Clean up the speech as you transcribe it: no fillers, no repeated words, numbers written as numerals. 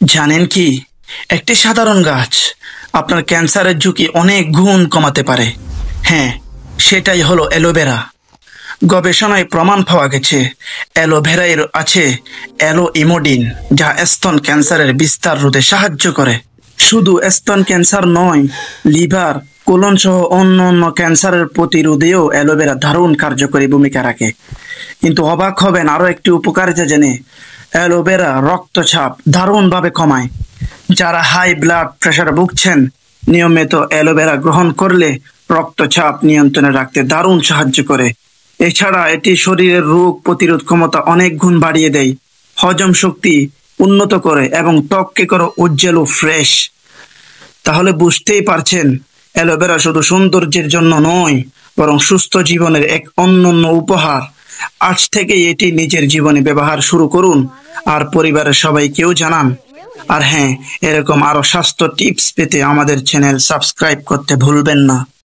জানেন কি, একটি সাধারণ গাছ আপনার ক্যান্সারের ঝুঁকি অনেক গুণ কমাতে পারে। হ্যাঁ, সেটাই হলো অ্যালোভেরা। গবেষণায় প্রমাণ পাওয়া গেছে অ্যালোভেরায় আছে অ্যালোইমোডিন, যা স্তন ক্যান্সারের বিস্তার রোধে সাহায্য করে। শুধু স্তন ক্যান্সার নয়, লিভার, কোলন সহ অন্যান্য ক্যান্সারের প্রতিরোধেও অ্যালোভেরা দারুণ কার্যকরী ভূমিকা রাখে। কিন্তু অবাক হবেন আরও একটি উপকারিতা জেনে, অ্যালোভেরা রক্তচাপ দারুণভাবে কমায়। যারা হাই ব্লাড প্রেশারে ভুগছেন, নিয়মিত অ্যালোভেরা গ্রহণ করলে রক্তচাপ নিয়ন্ত্রণে রাখতে দারুণ সাহায্য করে। এছাড়া এটি শরীরের রোগ প্রতিরোধ ক্ষমতা অনেক গুণ বাড়িয়ে দেয়, হজম শক্তি উন্নত করে এবং ত্বককে করে উজ্জ্বল ও ফ্রেশ। তাহলে বুঝতেই পারছেন, অ্যালোভেরা শুধু সৌন্দর্যের জন্য নয়, বরং সুস্থ জীবনের এক অনন্য উপহার। আজ থেকে এটি নিজের জীবনে ব্যবহার শুরু করুন আর পরিবারের সবাইকেও জানান। আর হ্যাঁ, এরকম আরো স্বাস্থ্য টিপস পেতে আমাদের চ্যানেল সাবস্ক্রাইব করতে ভুলবেন না।